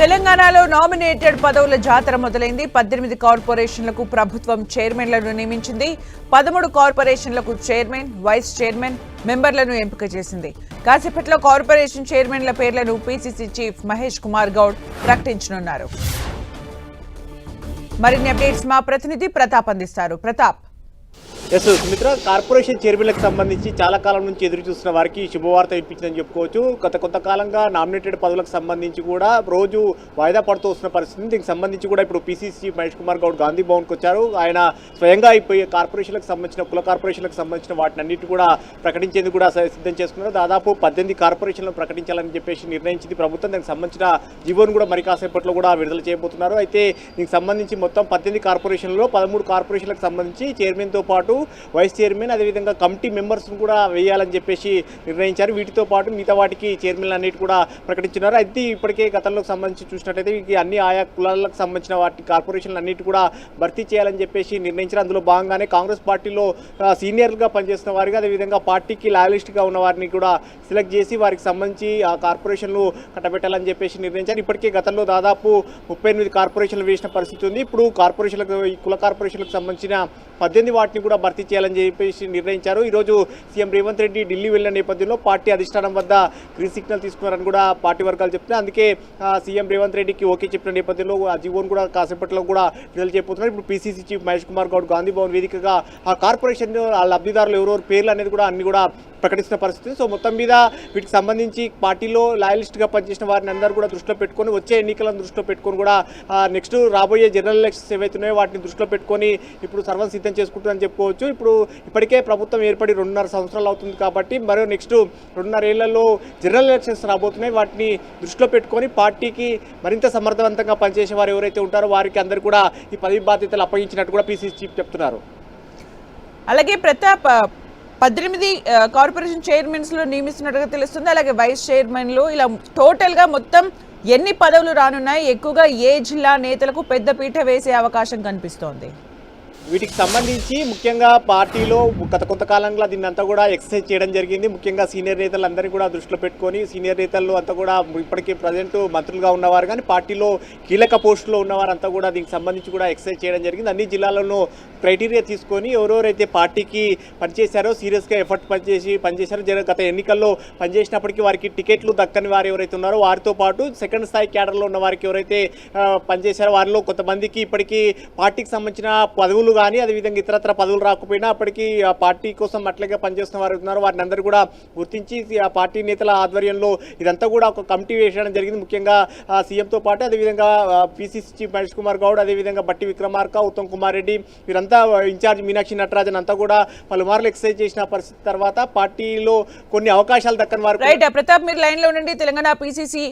తెలంగాణలో నామినేటెడ్ పదవుల జాతర మొదలైంది. 18 కార్పొరేషన్లకు ప్రభుత్వం చైర్మన్లను నియమించింది. 13 కార్పొరేషన్లకు చైర్మన్, వైస్ చైర్మన్, మెంబర్లను ఎంపిక చేసింది. కాసేపట్లో కార్పొరేషన్ చైర్మన్ల పేర్లను పీసీసీ చీఫ్ మహేష్ కుమార్ గౌడ్ ప్రకటించనున్నారు. మరిన్ని అప్డేట్స్ మా ప్రతినిధి ప్రతాప్ అందిస్తారు. ప్రతాప్. సుమిత్ర, కార్పొరేషన్ చైర్మన్లకు సంబంధించి చాలా కాలం నుంచి ఎదురు చూస్తున్న వారికి శుభవార్త ఇప్పించిందని చెప్పుకోవచ్చు. కొంతకాలంగా నామినేటెడ్ పదవులకు సంబంధించి కూడా రోజు వాయిదా పడుతూ వస్తున్న పరిస్థితి. దీనికి సంబంధించి కూడా ఇప్పుడు పీసీసీ మహేష్ కుమార్ గౌడ్ గాంధీ భవన్కి వచ్చారు. ఆయన స్వయంగా అయిపోయి కార్పొరేషన్లకు సంబంధించిన కుల కార్పొరేషన్లకు సంబంధించిన వాటిని అన్నిటి కూడా ప్రకటించేందుకు కూడా సిద్ధం చేసుకున్నారు. దాదాపు 18 కార్పొరేషన్లను ప్రకటించాలని చెప్పేసి నిర్ణయించింది ప్రభుత్వం. దానికి సంబంధించిన జీవోను కూడా మరి కాసేపట్లో కూడా విడుదల చేయబోతున్నారు. అయితే దీనికి సంబంధించి మొత్తం 18 కార్పొరేషన్లలో 13 కార్పొరేషన్లకు సంబంధించి చైర్మన్తో పాటు వైస్ చైర్మన్, అదేవిధంగా కమిటీ మెంబర్స్ను కూడా వేయాలని చెప్పేసి నిర్ణయించారు. వీటితో పాటు మిగతా వాటికి చైర్మన్లు అన్నిటి కూడా ప్రకటించున్నారు. అయితే ఇప్పటికే గతంలో సంబంధించి చూసినట్టయితే అన్ని ఆయా కులాలకు సంబంధించిన వాటి కార్పొరేషన్లు అన్నిటి కూడా భర్తీ చేయాలని చెప్పేసి నిర్ణయించారు. అందులో భాగంగానే కాంగ్రెస్ పార్టీలో సీనియర్గా పనిచేస్తున్న వారికి, అదేవిధంగా పార్టీకి లాయలిస్ట్గా ఉన్న వారిని కూడా సెలెక్ట్ చేసి వారికి సంబంధించి ఆ కార్పొరేషన్లు కట్టబెట్టాలని చెప్పేసి నిర్ణయించారు. ఇప్పటికే గతంలో దాదాపు 38 కార్పొరేషన్లు వేసిన పరిస్థితి ఉంది. ఇప్పుడు కార్పొరేషన్లకు, కుల కార్పొరేషన్లకు సంబంధించిన 18 వాటిని కూడా భర్తీ చేయాలని చెప్పేసి నిర్ణయించారు. ఈరోజు సీఎం రేవంత్ రెడ్డి ఢిల్లీ వెళ్లిన నేపథ్యంలో పార్టీ అధిష్టానం వద్ద గ్రీన్ సిగ్నల్ తీసుకున్నారని కూడా పార్టీ వర్గాలు చెప్తున్నాయి. అందుకే సీఎం రేవంత్ రెడ్డికి ఓకే చెప్పిన నేపథ్యంలో ఆ జీవోను కూడా కాసేపట్లో కూడా విడుదల చేయబోతున్నారు. ఇప్పుడు పీసీసీ చీఫ్ మహేష్ కుమార్ గౌడ్ గాంధీ భవన్ వేదికగా ఆ కార్పొరేషన్ ఆ లబ్ధిదారులు ఎవరెవరు పేర్లు అనేది కూడా అన్ని కూడా ప్రకటిస్తున్న పరిస్థితి. సో మొత్తం మీద వీటికి సంబంధించి పార్టీలో లాయలిస్ట్గా పనిచేసిన వారిని అందరూ కూడా దృష్టిలో పెట్టుకొని, వచ్చే ఎన్నికలను దృష్టిలో పెట్టుకొని కూడా నెక్స్ట్ రాబోయే జనరల్ ఎలక్షన్స్ ఏవైతున్నాయో వాటిని దృష్టిలో పెట్టుకొని ఇప్పుడు సర్వం సిద్ధం చేసుకుంటుందని చెప్పుకోవచ్చు. ఇప్పుడు ఇప్పటికే ప్రభుత్వం ఏర్పడి 2.5 సంవత్సరాలు అవుతుంది కాబట్టి మరో నెక్స్ట్ 2.5 ఏళ్లలో జనరల్ ఎలక్షన్స్ రాబోతున్నాయి. వాటిని దృష్టిలో పెట్టుకొని పార్టీకి మరింత సమర్థవంతంగా పనిచేసే వారు ఎవరైతే ఉంటారో వారికి అందరూ కూడా ఈ పదవి బాధ్యతలు అప్పగించినట్టు కూడా పీసీసీ చీఫ్ చెప్తున్నారు. అలాగే ప్రతాప్, 18 కార్పొరేషన్ చైర్మన్స్ లో నియమిస్తున్నట్టుగా తెలుస్తుంది. అలాగే వైస్ చైర్మన్లు, ఇలా టోటల్ గా మొత్తం ఎన్ని పదవులు రానున్నాయి? ఎక్కువగా ఏ జిల్లా నేతలకు పెద్ద పీట వేసే అవకాశం కనిపిస్తోంది? వీటికి సంబంధించి ముఖ్యంగా పార్టీలో కొంతకాలంగా దీన్ని అంతా కూడా ఎక్సర్సైజ్ చేయడం జరిగింది. ముఖ్యంగా సీనియర్ నేతలందరినీ కూడా దృష్టిలో పెట్టుకొని, సీనియర్ నేతలు అంతా కూడా ఇప్పటికీ ప్రజెంట్ మంత్రులుగా ఉన్నవారు కానీ పార్టీలో కీలక పోస్టులో ఉన్నవారంతా కూడా దీనికి సంబంధించి కూడా ఎక్సర్సైజ్ చేయడం జరిగింది. అన్ని జిల్లాలను క్రైటీరియా తీసుకొని ఎవరెవరైతే పార్టీకి పనిచేశారో, సీరియస్గా ఎఫర్ట్ పనిచేశారో, గత ఎన్నికల్లో పనిచేసినప్పటికీ వారికి టికెట్లు దక్కని వారు ఎవరైతే ఉన్నారో వారితో పాటు సెకండ్ స్థాయి క్యాడర్లో ఉన్న వారికి ఎవరైతే పనిచేశారో వారిలో కొంతమందికి ఇప్పటికీ పార్టీకి సంబంధించిన పదవులు కానీ అదేవిధంగా ఇతరత్ర పదవులు రాకపోయినా అప్పటికీ ఆ పార్టీ కోసం అట్లాగే పనిచేస్తున్న వారు ఉన్నారు. వారిని అందరూ కూడా గుర్తించి ఆ పార్టీ నేతల ఆధ్వర్యంలో ఇదంతా కూడా ఒక కమిటీ వేయడం జరిగింది. ముఖ్యంగా సీఎంతో పాటు అదేవిధంగా పీసీసీ చీఫ్ మహేష్ కుమార్ గౌడ్, అదేవిధంగా బట్టి విక్రమార్క, ఉత్తమ్ కుమార్ రెడ్డి, వీరంతా ఇన్ఛార్జ్ మీనాక్షి నటరాజన్ అంతా కూడా పలుమార్లు ఎక్సర్సైజ్ చేసిన పరిస్థితి తర్వాత పార్టీలో కొన్ని అవకాశాలు దక్కని వారు. రైట్ ప్రతాప్, మీరు లైన్ లో ఉండండి. తెలంగాణ పీసీసీ